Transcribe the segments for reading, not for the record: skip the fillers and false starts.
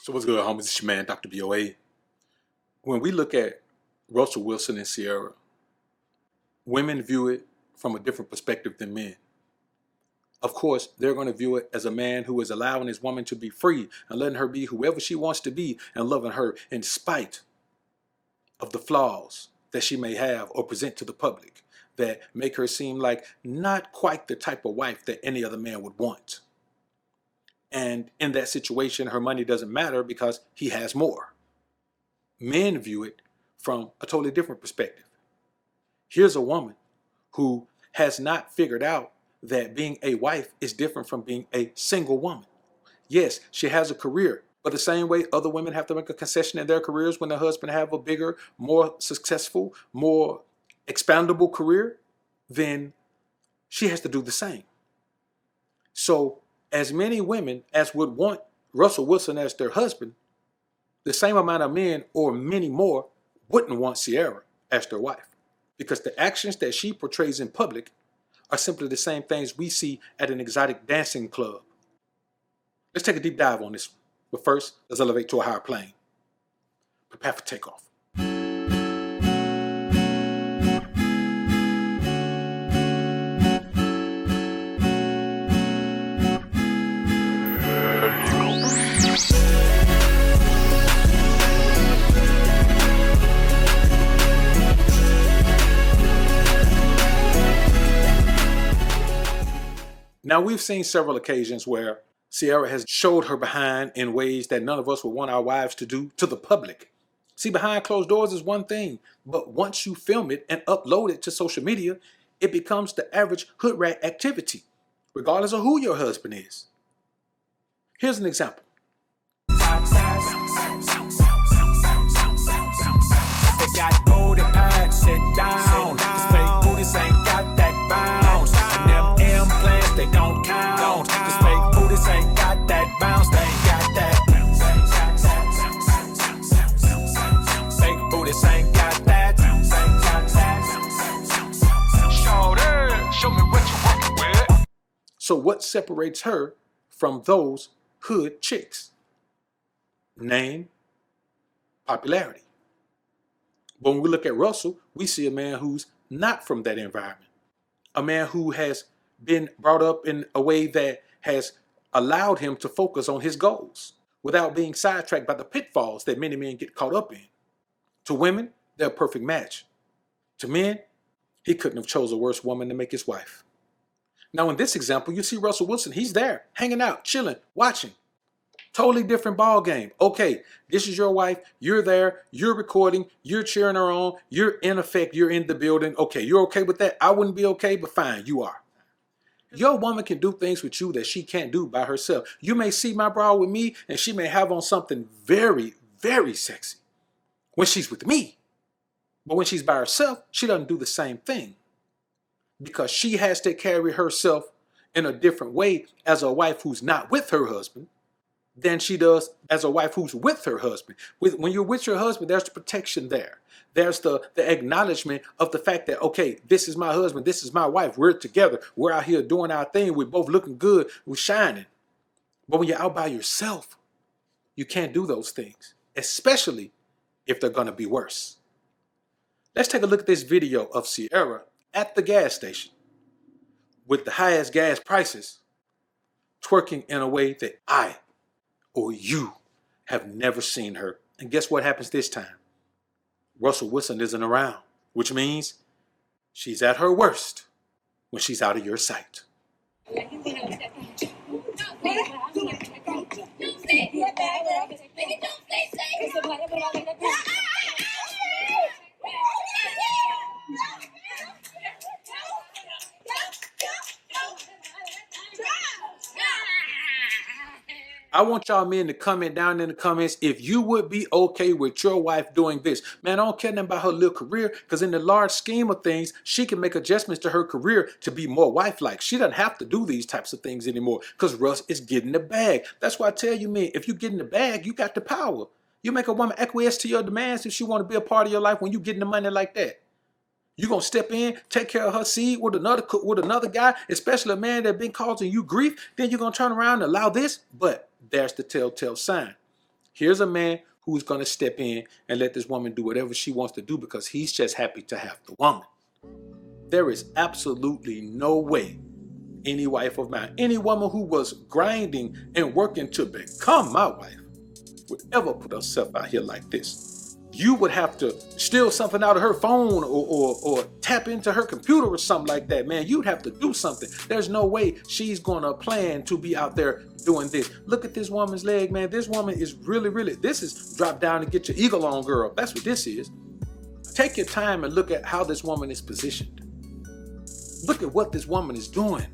So what's good, homies? It's your man, Dr. BOA. When we look at Russell Wilson and Ciara, women view it from a different perspective than men. Of course, they're going to view it as a man who is allowing his woman to be free and letting her be whoever she wants to be and loving her in spite of the flaws that she may have or present to the public that make her seem like not quite the type of wife that any other man would want. And in that situation, her money doesn't matter because he has more. Men view it from a totally different perspective. Here's a woman who has not figured out that being a wife is different from being a single woman. Yes, she has a career, but the same way other women have to make a concession in their careers when their husband have a bigger, more successful, more expandable career, then she has to do the same. So as many women as would want Russell Wilson as their husband, the same amount of men or many more wouldn't want Ciara as their wife, because the actions that she portrays in public are simply the same things we see at an exotic dancing club. Let's take a deep dive on this one. But first, let's elevate to a higher plane. Prepare for takeoff. Now, we've seen several occasions where Ciara has showed her behind in ways that none of us would want our wives to do to the public. See, behind closed doors is one thing, but once you film it and upload it to social media, it becomes the average hood rat activity, regardless of who your husband is. Here's an example. They got booty pads, sit down. This fake booties ain't got that bounce. And them implants, they don't count. This fake booties ain't got that bounce. They ain't got that. Fake booties ain't got that. Show me what you're working with. So what separates her from those hood chicks? Name, popularity. But when we look at Russell, we see a man who's not from that environment. A man who has been brought up in a way that has allowed him to focus on his goals without being sidetracked by the pitfalls that many men get caught up in. To women, they're a perfect match. To men, he couldn't have chose a worse woman to make his wife. Now in this example, you see Russell Wilson. He's there, hanging out, chilling, watching. Totally different ball game. Okay, this is your wife. You're there. You're recording. You're cheering her on. You're in effect. You're in the building. Okay, you're okay with that? I wouldn't be okay, but fine, you are. Your woman can do things with you that she can't do by herself. You may see my bra with me, and she may have on something very, very sexy when she's with me. But when she's by herself, she doesn't do the same thing, because she has to carry herself in a different way as a wife who's not with her husband than she does as a wife who's with her husband. When you're with your husband, there's the protection there. There's the acknowledgement of the fact that, okay, this is my husband, this is my wife, we're together, we're out here doing our thing, we're both looking good, we're shining. But when you're out by yourself, you can't do those things, especially if they're gonna be worse. Let's take a look at this video of Ciara at the gas station with the highest gas prices, twerking in a way that I or you have never seen her. And guess what happens this time? Russell Wilson isn't around, which means she's at her worst when she's out of your sight. I want y'all men to comment down in the comments if you would be okay with your wife doing this. Man, I don't care nothing about her little career, because in the large scheme of things, she can make adjustments to her career to be more wife-like. She doesn't have to do these types of things anymore because Russ is getting the bag. That's why I tell you, men, if you get in the bag, you got the power. You make a woman acquiesce to your demands if she want to be a part of your life when you getting the money like that. You gonna step in, take care of her seed with another guy, especially a man that been causing you grief, then you're gonna turn around and allow this? But there's the telltale sign. Here's a man who's going to step in and let this woman do whatever she wants to do because he's just happy to have the woman. There is absolutely no way any wife of mine, any woman who was grinding and working to become my wife, would ever put herself out here like this. You would have to steal something out of her phone or tap into her computer or something like that, man. You'd have to do something. There's no way she's gonna plan to be out there doing this. Look at this woman's leg, man. This woman is really, this is drop down and get your eagle on, girl. That's what this is. Take your time and look at how this woman is positioned. Look at what this woman is doing.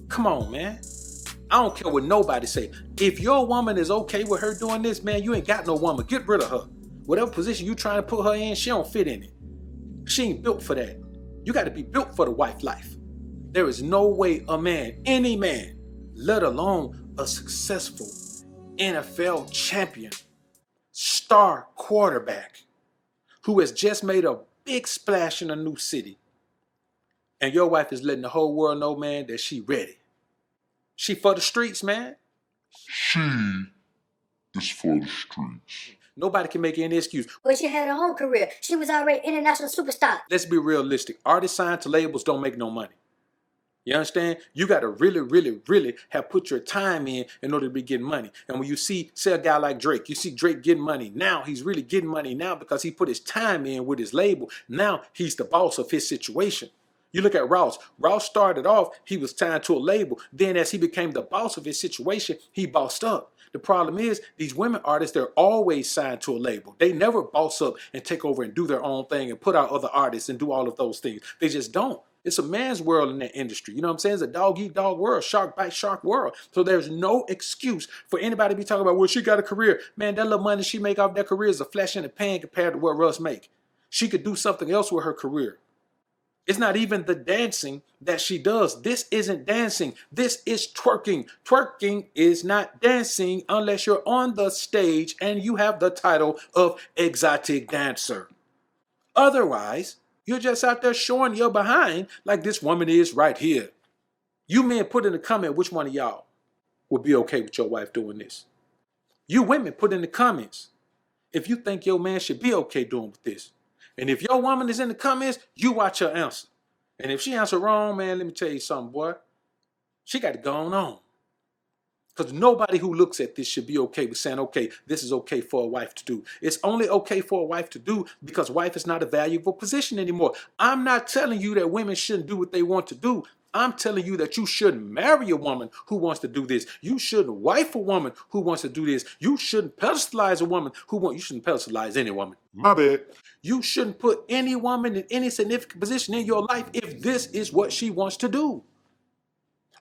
Come on, man. I don't care what nobody say. If your woman is okay with her doing this, man, you ain't got no woman. Get rid of her. Whatever position you trying to put her in, she don't fit in it. She ain't built for that. You got to be built for the wife life. There is no way a man, any man, let alone a successful NFL champion, star quarterback, who has just made a big splash in a new city, and your wife is letting the whole world know, man, that she ready. She for the streets, man. She is for the streets. Nobody can make any excuse. Well, she had her own career. She was already international superstar. Let's be realistic. Artists signed to labels don't make no money. You understand? You got to really have put your time in order to be getting money. And when you say a guy like Drake, you see Drake getting money. Now he's really getting money now because he put his time in with his label. Now he's the boss of his situation. You look at Ross. Ross started off, he was signed to a label. Then as he became the boss of his situation, he bossed up. The problem is these women artists, they're always signed to a label. They never boss up and take over and do their own thing and put out other artists and do all of those things. They just don't. It's a man's world in that industry. You know what I'm saying? It's a dog-eat-dog world, shark-bite-shark world. So there's no excuse for anybody to be talking about, well, she got a career. Man, that little money she make off that career is a flash in the pan compared to what Russ make. She could do something else with her career. It's not even the dancing that she does. This isn't dancing. This is twerking. Twerking is not dancing unless you're on the stage and you have the title of exotic dancer. Otherwise, you're just out there showing your behind like this woman is right here. You men put in the comment which one of y'all would be okay with your wife doing this. You women put in the comments if you think your man should be okay doing with this. And if your woman is in the comments, you watch her answer. And if she answer wrong, man, let me tell you something, boy. She got to go on. Because nobody who looks at this should be okay with saying, okay, this is okay for a wife to do. It's only okay for a wife to do because wife is not a valuable position anymore. I'm not telling you that women shouldn't do what they want to do. I'm telling you that you shouldn't marry a woman who wants to do this. You shouldn't wife a woman who wants to do this. You shouldn't pedestalize a woman you shouldn't pedestalize any woman. My bad. You shouldn't put any woman in any significant position in your life if this is what she wants to do.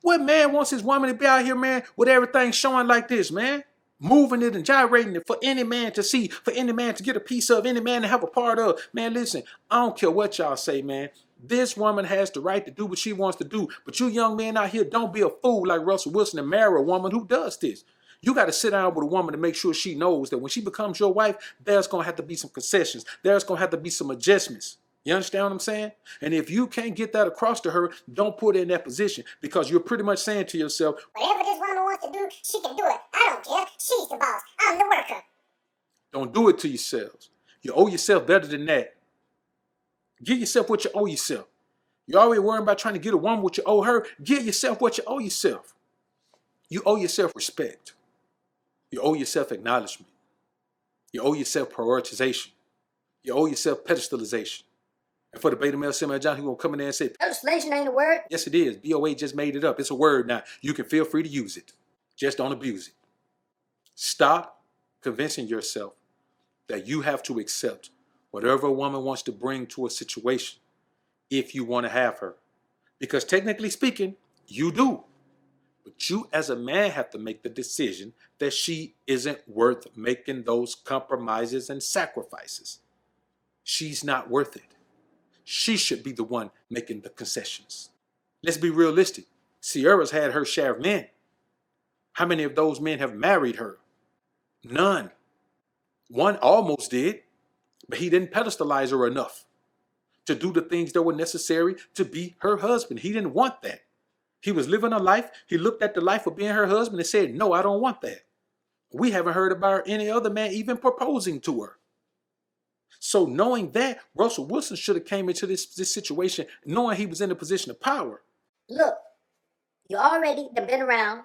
What man wants his woman to be out here, man, with everything showing like this, man? Moving it and gyrating it for any man to see, for any man to get a piece of, any man to have a part of. Man, listen, I don't care what y'all say, man. This woman has the right to do what she wants to do. But you young men out here, don't be a fool like Russell Wilson and marry a woman who does this. You got to sit down with a woman to make sure she knows that when she becomes your wife, there's going to have to be some concessions. There's going to have to be some adjustments. You understand what I'm saying? And if you can't get that across to her, don't put her in that position because you're pretty much saying to yourself, whatever this woman wants to do, she can do it. I don't care. She's the boss. I'm the worker. Don't do it to yourselves. You owe yourself better than that. Give yourself what you owe yourself. You're always worrying about trying to get a woman what you owe her. Give yourself what you owe yourself. You owe yourself respect. You owe yourself acknowledgement. You owe yourself prioritization. You owe yourself pedestalization. And for the beta male semi John, who gonna come in there and say, pedestalization ain't a word. Yes, it is. BOA just made it up. It's a word now. You can feel free to use it. Just don't abuse it. Stop convincing yourself that you have to accept whatever a woman wants to bring to a situation if you want to have her. Because technically speaking, you do. But you as a man have to make the decision that she isn't worth making those compromises and sacrifices. She's not worth it. She should be the one making the concessions. Let's be realistic. Ciara's had her share of men. How many of those men have married her? None. One almost did, but he didn't pedestalize her enough to do the things that were necessary to be her husband. He didn't want that. He was living a life. He looked at the life of being her husband and said, no, I don't want that. We haven't heard about any other man even proposing to her. So knowing that, Russell Wilson should have came into this situation knowing he was in a position of power. Look, you already done been around.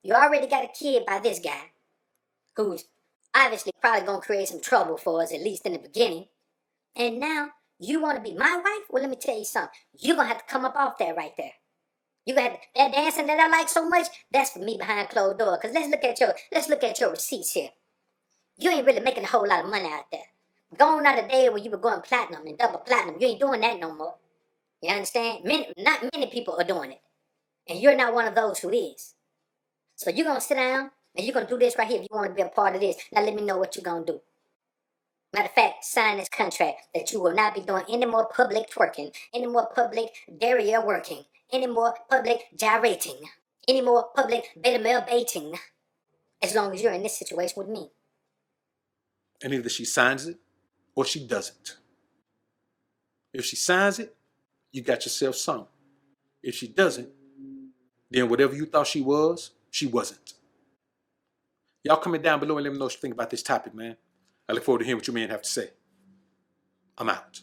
You already got a kid by this guy, who's obviously probably gonna create some trouble for us, at least in the beginning. And now you want to be my wife? Well, let me tell you something. You're gonna have to come up off that right there. You got that dancing that I like so much. That's for me behind closed doors. Cause let's look at your receipts here. You ain't really making a whole lot of money out there. Gone out the day where you were going platinum and double platinum. You ain't doing that no more. You understand? Not many people are doing it. And you're not one of those who is. So you're going to sit down and you're going to do this right here if you want to be a part of this. Now let me know what you're going to do. Matter of fact, sign this contract that you will not be doing any more public twerking, any more public derriere working, any more public gyrating, any more public beta male baiting, as long as you're in this situation with me. And either she signs it or she doesn't. If she signs it, you got yourself some. If she doesn't, then whatever you thought she wasn't. Y'all comment down below and let me know what you think about this topic, man. I look forward to hearing what you men have to say. I'm out.